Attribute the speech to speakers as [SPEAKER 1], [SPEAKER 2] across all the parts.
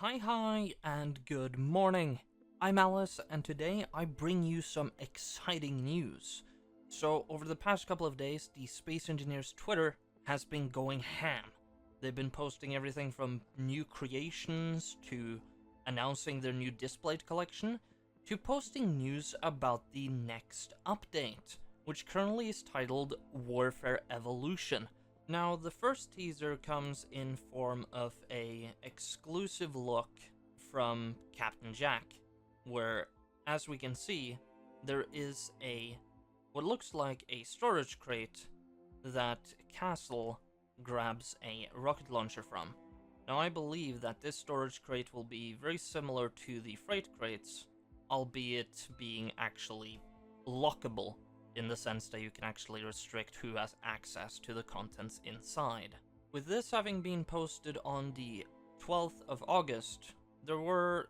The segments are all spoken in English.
[SPEAKER 1] Hi, and good morning. I'm Alice, and today I bring you some exciting news. So, over the past couple of days, the Space Engineers Twitter has been going ham. They've been posting everything from new creations, to announcing their new Displayed collection, to posting news about the next update, which currently is titled Warfare Evolution. Now, the first teaser comes in form of a exclusive look from Captain Jack, where, as we can see, there is what looks like a storage crate that Castle grabs a rocket launcher from. Now, I believe that this storage crate will be very similar to the freight crates, albeit being actually lockable, in the sense that you can actually restrict who has access to the contents inside. With this having been posted on the 12th of August, there were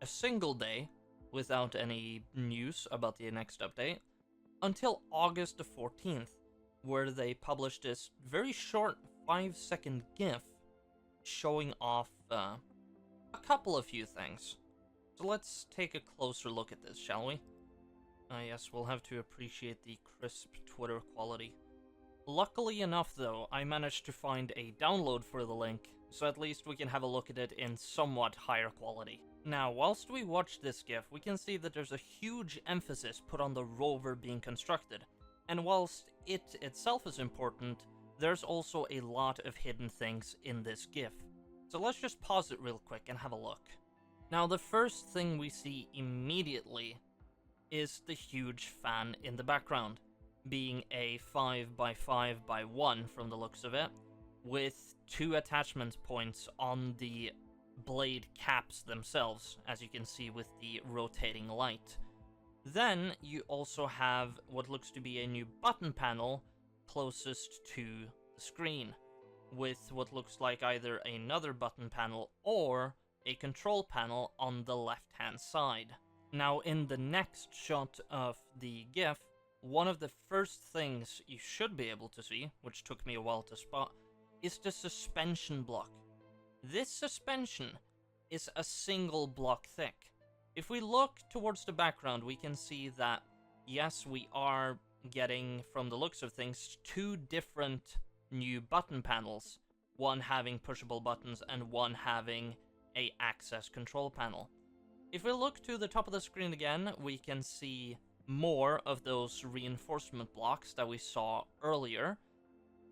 [SPEAKER 1] a single day without any news about the next update, until August the 14th, where they published this very short 5-second GIF showing off a couple of few things. So let's take a closer look at this, shall we? Yes, we'll have to appreciate the crisp Twitter quality. Luckily enough, though, I managed to find a download for the link, so at least we can have a look at it in somewhat higher quality. Now, whilst we watch this GIF, we can see that there's a huge emphasis put on the rover being constructed, and whilst it itself is important, there's also a lot of hidden things in this GIF. So let's just pause it real quick and have a look. Now, the first thing we see immediately is the huge fan in the background, being a 5x5x1 from the looks of it, with 2 attachment points on the blade caps themselves, as you can see with the rotating light. Then you also have what looks to be a new button panel closest to the screen, with what looks like either another button panel or a control panel on the left-hand side. Now, in the next shot of the GIF, one of the first things you should be able to see, which took me a while to spot, is the suspension block. This suspension is a single block thick. If we look towards the background, we can see that, yes, we are getting, from the looks of things, 2 different new button panels, one having pushable buttons and one having a access control panel. If we look to the top of the screen again, we can see more of those reinforcement blocks that we saw earlier.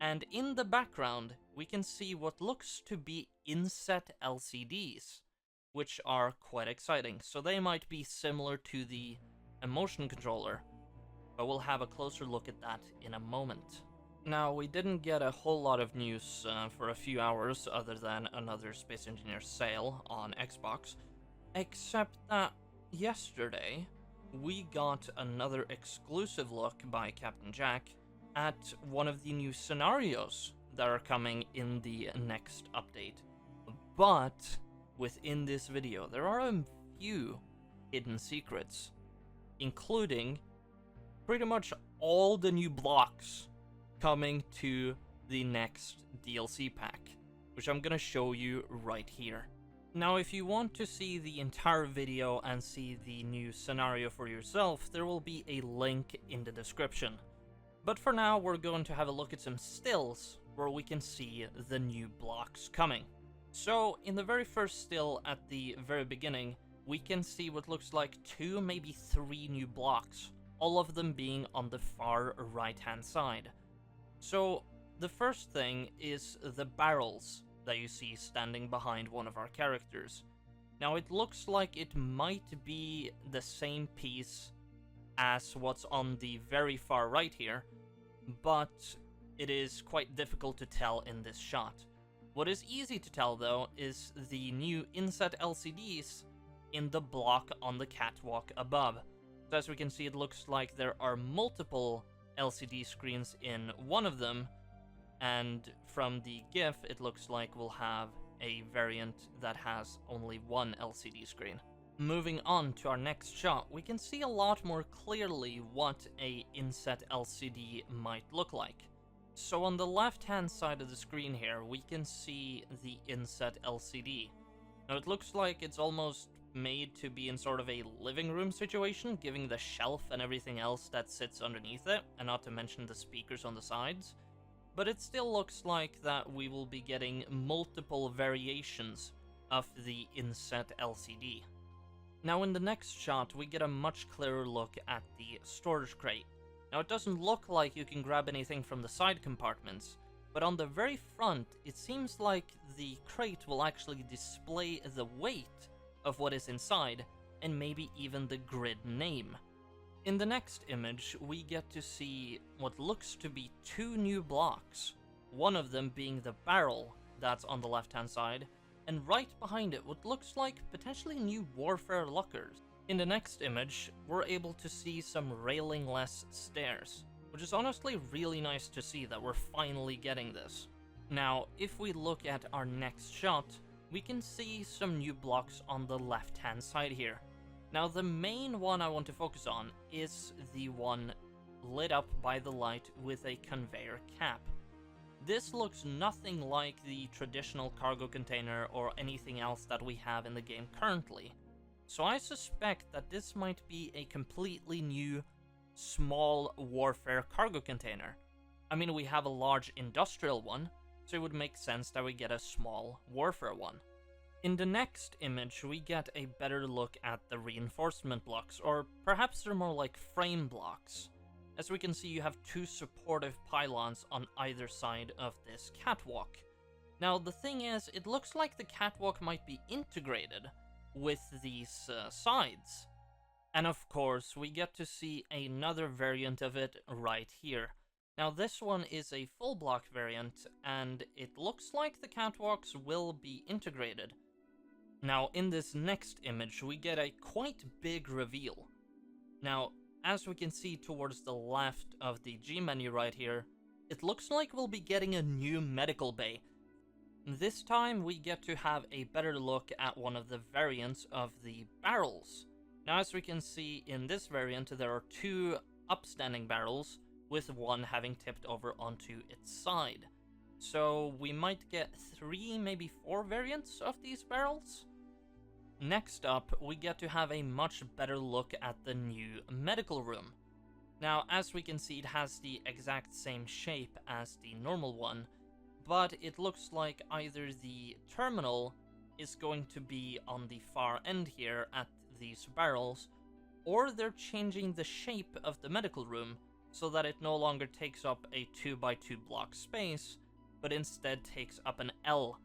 [SPEAKER 1] And in the background, we can see what looks to be inset LCDs, which are quite exciting. So they might be similar to the emotion controller, but we'll have a closer look at that in a moment. Now, we didn't get a whole lot of news for a few hours other than another Space Engineer sale on Xbox. Except that yesterday, we got another exclusive look by Captain Jack at one of the new scenarios that are coming in the next update. But within this video, there are a few hidden secrets, including pretty much all the new blocks coming to the next DLC pack, which I'm gonna show you right here. Now, if you want to see the entire video and see the new scenario for yourself, there will be a link in the description. But for now, we're going to have a look at some stills where we can see the new blocks coming. So, in the very first still at the very beginning, we can see what looks like 2, maybe 3 new blocks, all of them being on the far right-hand side. So, the first thing is the barrels that you see standing behind one of our characters. Now, it looks like it might be the same piece as what's on the very far right here, but it is quite difficult to tell in this shot. What is easy to tell, though, is the new inset LCDs in the block on the catwalk above. So as we can see, it looks like there are multiple LCD screens in one of them, and from the GIF, it looks like we'll have a variant that has only one LCD screen. Moving on to our next shot, we can see a lot more clearly what a inset LCD might look like. So on the left-hand side of the screen here, we can see the inset LCD. Now it looks like it's almost made to be in sort of a living room situation, given the shelf and everything else that sits underneath it, and not to mention the speakers on the sides. But it still looks like that we will be getting multiple variations of the inset LCD. Now in the next shot, we get a much clearer look at the storage crate. Now it doesn't look like you can grab anything from the side compartments, but on the very front, it seems like the crate will actually display the weight of what is inside, and maybe even the grid name. In the next image, we get to see what looks to be two new blocks, one of them being the barrel that's on the left-hand side, and right behind it what looks like potentially new warfare lockers. In the next image, we're able to see some railing-less stairs, which is honestly really nice to see that we're finally getting this. Now, if we look at our next shot, we can see some new blocks on the left-hand side here. Now, the main one I want to focus on is the one lit up by the light with a conveyor cap. This looks nothing like the traditional cargo container or anything else that we have in the game currently. So I suspect that this might be a completely new small warfare cargo container. I mean, we have a large industrial one, so it would make sense that we get a small warfare one. In the next image, we get a better look at the reinforcement blocks, or perhaps they're more like frame blocks. As we can see, you have two supportive pylons on either side of this catwalk. Now, the thing is, it looks like the catwalk might be integrated with these sides. And of course, we get to see another variant of it right here. Now, this one is a full block variant, and it looks like the catwalks will be integrated. Now, in this next image, we get a quite big reveal. Now, as we can see towards the left of the G menu right here, it looks like we'll be getting a new medical bay. This time, we get to have a better look at one of the variants of the barrels. Now, as we can see in this variant, there are two upstanding barrels, with one having tipped over onto its side. So we might get 3, maybe 4 variants of these barrels. Next up, we get to have a much better look at the new medical room. Now, as we can see, it has the exact same shape as the normal one, but it looks like either the terminal is going to be on the far end here at these barrels, or they're changing the shape of the medical room so that it no longer takes up a 2x2 block space, but instead takes up an L.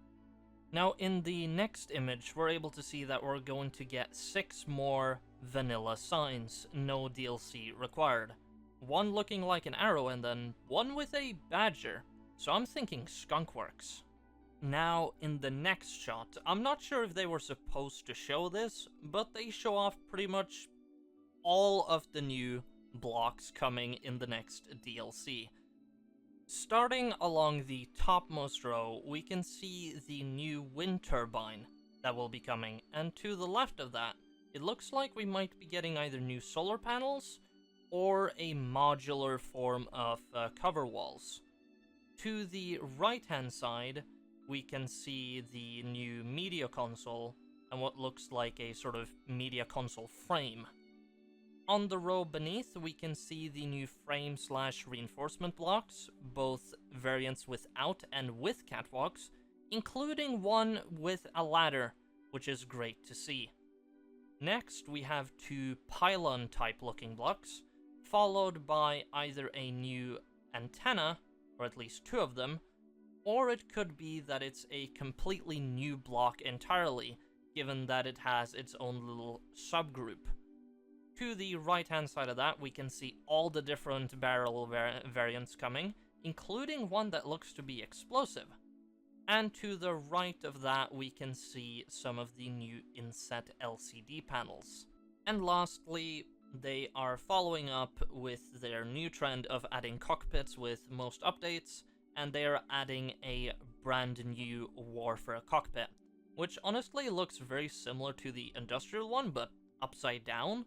[SPEAKER 1] Now, in the next image, we're able to see that we're going to get 6 more vanilla signs, no DLC required. One looking like an arrow, and then one with a badger. So I'm thinking skunkworks. Now, in the next shot, I'm not sure if they were supposed to show this, but they show off pretty much all of the new blocks coming in the next DLC. Starting along the topmost row, we can see the new wind turbine that will be coming, and to the left of that, it looks like we might be getting either new solar panels or a modular form of cover walls. To the right-hand side, we can see the new media console and what looks like a sort of media console frame. On the row beneath, we can see the new frame/reinforcement blocks, both variants without and with catwalks, including one with a ladder, which is great to see. Next, we have 2 pylon-type looking blocks, followed by either a new antenna, or at least 2 of them, or it could be that it's a completely new block entirely, given that it has its own little subgroup. To the right-hand side of that, we can see all the different barrel variants coming, including one that looks to be explosive. And to the right of that, we can see some of the new inset LCD panels. And lastly, they are following up with their new trend of adding cockpits with most updates, and they are adding a brand new warfare cockpit, which honestly looks very similar to the industrial one, but upside down.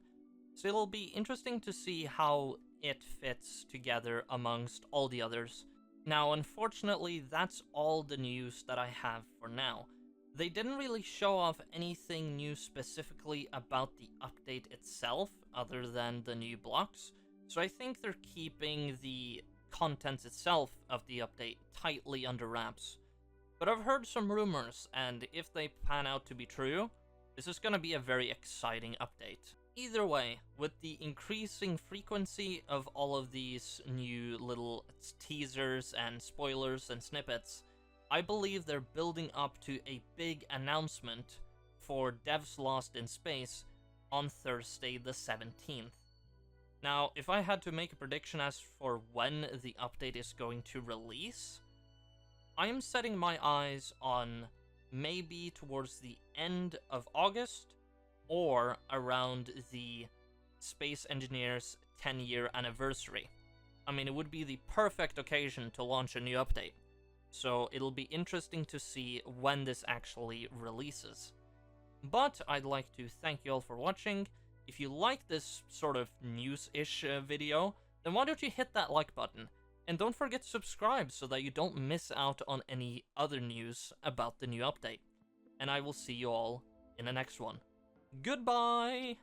[SPEAKER 1] So it'll be interesting to see how it fits together amongst all the others. Now, unfortunately, that's all the news that I have for now. They didn't really show off anything new specifically about the update itself, other than the new blocks, so I think they're keeping the contents itself of the update tightly under wraps. But I've heard some rumors, and if they pan out to be true, this is gonna be a very exciting update. Either way, with the increasing frequency of all of these new little teasers and spoilers and snippets, I believe they're building up to a big announcement for Devs Lost in Space on Thursday the 17th. Now, if I had to make a prediction as for when the update is going to release, I am setting my eyes on maybe towards the end of August or around the Space Engineers 10-year anniversary. I mean, it would be the perfect occasion to launch a new update, so it'll be interesting to see when this actually releases. But I'd like to thank you all for watching. If you like this sort of news-ish video, then why don't you hit that like button? And don't forget to subscribe so that you don't miss out on any other news about the new update. And I will see you all in the next one. Goodbye!